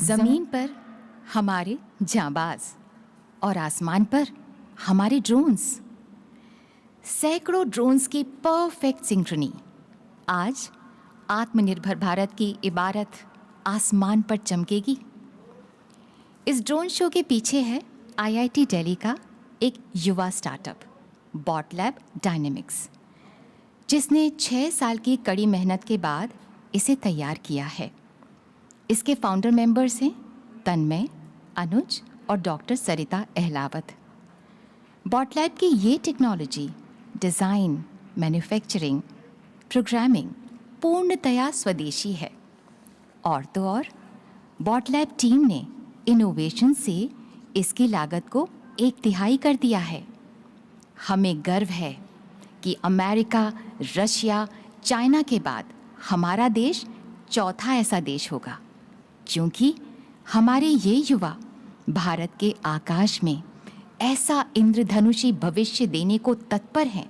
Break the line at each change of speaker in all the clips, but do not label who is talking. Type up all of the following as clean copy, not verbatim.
जमीन पर हमारे जांबाज और आसमान पर हमारे ड्रोन्स, सैकड़ों ड्रोन्स की परफेक्ट सिंक्रोनी आज आत्मनिर्भर भारत की इबारत आसमान पर चमकेगी। इस ड्रोन शो के पीछे है आईआईटी दिल्ली का एक युवा स्टार्टअप बॉट लैब डायनेमिक्स, जिसने 6 साल की कड़ी मेहनत के बाद इसे तैयार किया है। इसके फाउंडर मेंबर्स हैं तन्मय, अनुज और डॉक्टर सरिता अहलावत। बॉट लैब की ये टेक्नोलॉजी डिज़ाइन, मैन्युफैक्चरिंग, प्रोग्रामिंग पूर्णतया स्वदेशी है। और तो और बॉट लैब टीम ने इनोवेशन से इसकी लागत को 1/3 कर दिया है। हमें गर्व है कि अमेरिका, रशिया, चाइना के बाद हमारा देश चौथा ऐसा देश होगा, क्योंकि हमारे ये युवा भारत के आकाश में ऐसा इंद्रधनुषी भविष्य देने को तत्पर हैं,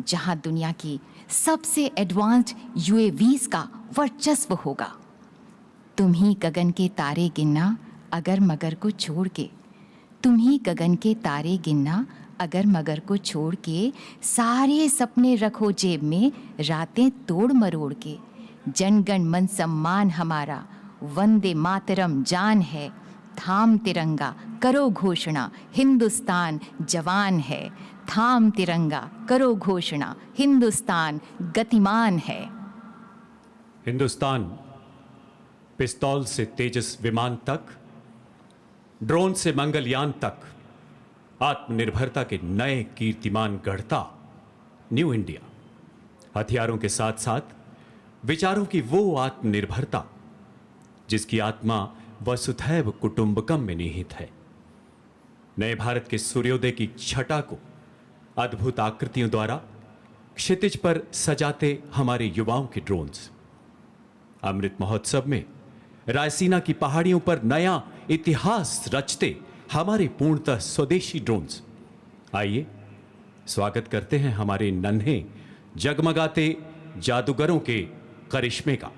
जहां दुनिया की सबसे एडवांस्ड यूएवीज का वर्चस्व होगा। तुम ही गगन के तारे गिनना अगर मगर को छोड़ के, तुम ही गगन के तारे गिनना अगर मगर को छोड़ के, सारे सपने रखो जेब में रातें तोड़ मरोड़ के। जनगण मन सम्मान हमारा, वंदे मातरम जान है, थाम तिरंगा करो घोषणा, हिंदुस्तान जवान है। थाम तिरंगा करो घोषणा, हिंदुस्तान गतिमान है।
हिंदुस्तान पिस्तौल से तेजस विमान तक, ड्रोन से मंगलयान तक आत्मनिर्भरता के नए कीर्तिमान गढ़ता न्यू इंडिया। हथियारों के साथ साथ विचारों की वो आत्मनिर्भरता जिसकी आत्मा वसुधैव कुटुंबकम में निहित है। नए भारत के सूर्योदय की छटा को अद्भुत आकृतियों द्वारा क्षितिज पर सजाते हमारे युवाओं के ड्रोन्स। अमृत महोत्सव में रायसीना की पहाड़ियों पर नया इतिहास रचते हमारे पूर्णतः स्वदेशी ड्रोन्स। आइए स्वागत करते हैं हमारे नन्हे जगमगाते जादूगरों के करिश्मे का।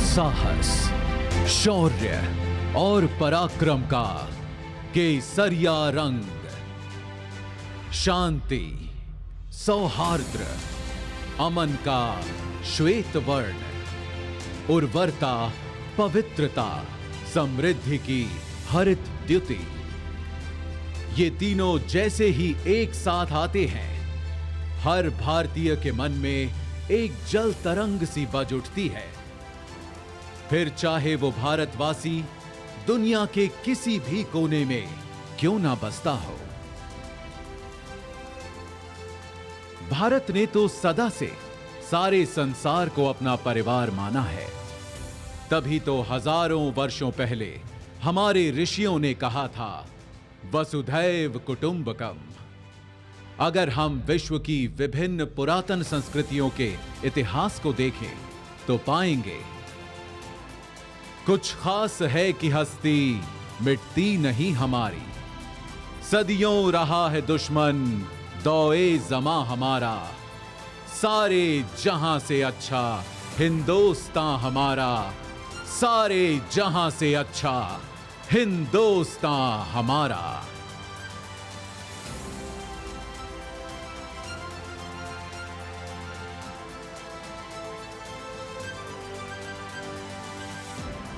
साहस, शौर्य और पराक्रम का केसरिया रंग, शांति, सौहार्द्र, अमन का श्वेत वर्ण, उर्वरता, पवित्रता, समृद्धि की हरित द्युति, ये तीनों जैसे ही एक साथ आते हैं, हर भारतीय के मन में एक जल तरंग सी बज उठती है। फिर चाहे वो भारतवासी दुनिया के किसी भी कोने में क्यों ना बसता हो। भारत ने तो सदा से सारे संसार को अपना परिवार माना है। तभी तो हजारों वर्षों पहले हमारे ऋषियों ने कहा था, वसुधैव कुटुंबकम। अगर हम विश्व की विभिन्न पुरातन संस्कृतियों के इतिहास को देखें तो पाएंगे कुछ खास है कि हस्ती मिटती नहीं हमारी। सदियों रहा है दुश्मन दौए जमा हमारा, सारे जहां से अच्छा हिंदुस्तान हमारा, सारे जहां से अच्छा हिंदुस्तान हमारा।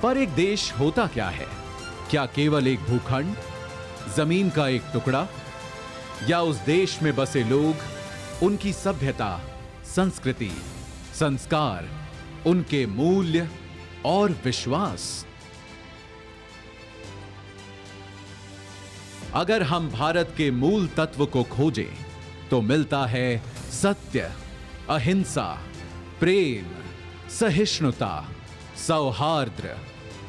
पर एक देश होता क्या है? क्या केवल एक भूखंड, जमीन का एक टुकड़ा, या उस देश में बसे लोग, उनकी सभ्यता, संस्कृति, संस्कार, उनके मूल्य और विश्वास? अगर हम भारत के मूल तत्व को खोजें तो मिलता है सत्य, अहिंसा, प्रेम, सहिष्णुता, सौहार्द,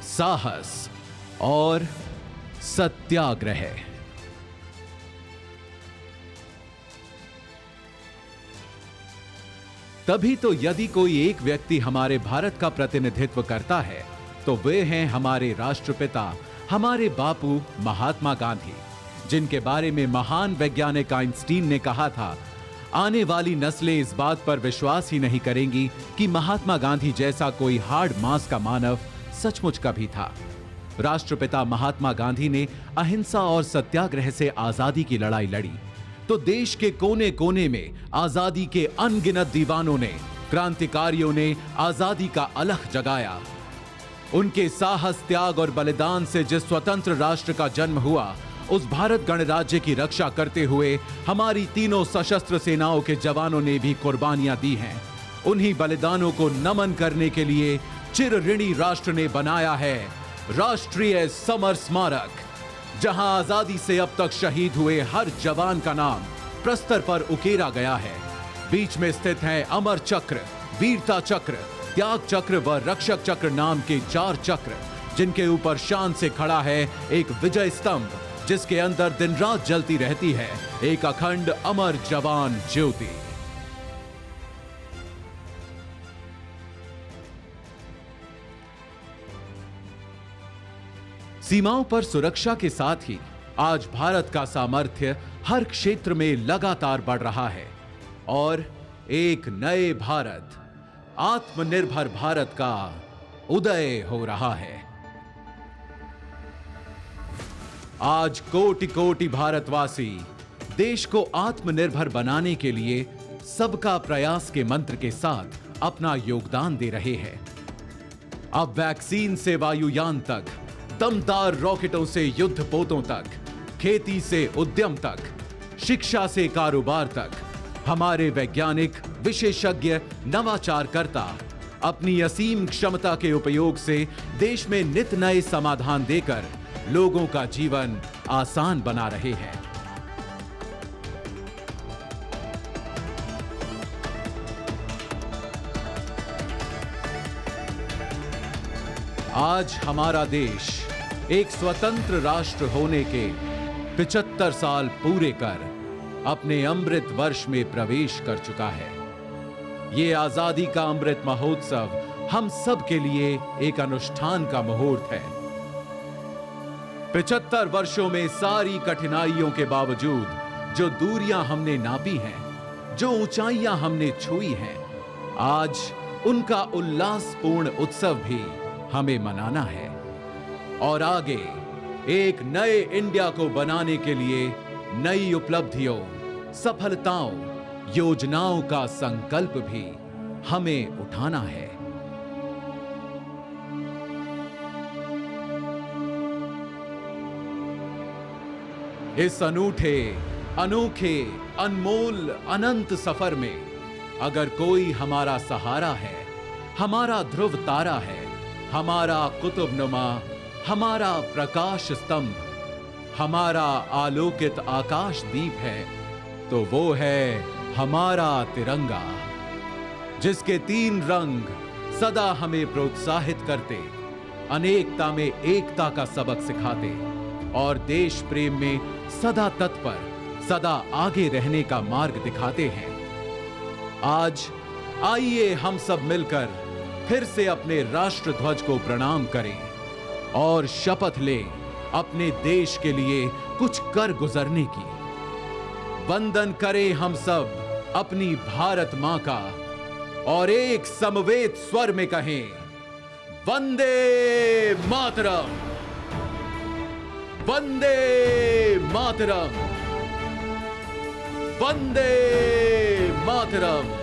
साहस और सत्याग्रह। तभी तो यदि कोई एक व्यक्ति हमारे भारत का प्रतिनिधित्व करता है तो वे हैं हमारे राष्ट्रपिता, हमारे बापू महात्मा गांधी, जिनके बारे में महान वैज्ञानिक आइंस्टीन ने कहा था, आने वाली नस्लें इस बात पर विश्वास ही नहीं करेंगी कि महात्मा गांधी जैसा कोई हार्ड मांस का मानव सचमुच कभी था। राष्ट्रपिता महात्मा गांधी ने अहिंसा और सत्याग्रह से आजादी की लड़ाई लड़ी तो देश के कोने कोने में आजादी के अनगिनत दीवानों ने, क्रांतिकारियों ने आजादी का अलख जगाया। उनके साहस, त्याग और बलिदान से जिस स्वतंत्र राष्ट्र का जन्म हुआ, उस भारत गणराज्य की रक्षा करते हुए हमारी तीनों सशस्त्र सेनाओं के जवानों ने भी कुर्बानियां दी हैं। उन्हीं बलिदानों को नमन करने के लिए चिर ऋणी राष्ट्र ने बनाया है राष्ट्रीय समर स्मारक, जहां आजादी से अब तक शहीद हुए हर जवान का नाम प्रस्तर पर उकेरा गया है। बीच में स्थित है अमर चक्र, वीरता चक्र, त्याग चक्र व रक्षक चक्र नाम के 4 चक्र, जिनके ऊपर शान से खड़ा है एक विजय स्तंभ, जिसके अंदर दिन रात जलती रहती है एक अखंड अमर जवान ज्योति। सीमाओं पर सुरक्षा के साथ ही आज भारत का सामर्थ्य हर क्षेत्र में लगातार बढ़ रहा है और एक नए भारत, आत्मनिर्भर भारत का उदय हो रहा है। आज कोटि कोटि भारतवासी देश को आत्मनिर्भर बनाने के लिए सबका प्रयास के मंत्र के साथ अपना योगदान दे रहे हैं। अब वैक्सीन से वायुयान तक, दमदार रॉकेटों से युद्धपोतों तक, खेती से उद्यम तक, शिक्षा से कारोबार तक, हमारे वैज्ञानिक, विशेषज्ञ, नवाचारकर्ता अपनी असीम क्षमता के उपयोग से देश में नित नए समाधान देकर लोगों का जीवन आसान बना रहे हैं। आज हमारा देश एक स्वतंत्र राष्ट्र होने के 75 साल पूरे कर अपने अमृत वर्ष में प्रवेश कर चुका है। ये आजादी का अमृत महोत्सव हम सब के लिए एक अनुष्ठान का मुहूर्त है। 75 वर्षों में सारी कठिनाइयों के बावजूद जो दूरियां हमने नापी हैं, जो ऊंचाइयां हमने छुई हैं, आज उनका उल्लासपूर्ण उत्सव भी हमें मनाना है और आगे एक नए इंडिया को बनाने के लिए नई उपलब्धियों, सफलताओं, योजनाओं का संकल्प भी हमें उठाना है। इस अनूठे, अनोखे, अनमोल, अनंत सफर में अगर कोई हमारा सहारा है, हमारा ध्रुव तारा है, हमारा कुतुबनुमा, हमारा प्रकाश स्तंभ, हमारा आलोकित आकाश दीप है, तो वो है हमारा तिरंगा, जिसके 3 रंग सदा हमें प्रोत्साहित करते, अनेकता में एकता का सबक सिखाते और देश प्रेम में सदा तत्पर, सदा आगे रहने का मार्ग दिखाते हैं। आज आइए हम सब मिलकर फिर से अपने राष्ट्र ध्वज को प्रणाम करें और शपथ लें अपने देश के लिए कुछ कर गुजरने की। वंदन करें हम सब अपनी भारत मां का और एक समवेत स्वर में कहें, वंदे मातरम, वंदे मातरम, वंदे मातरम।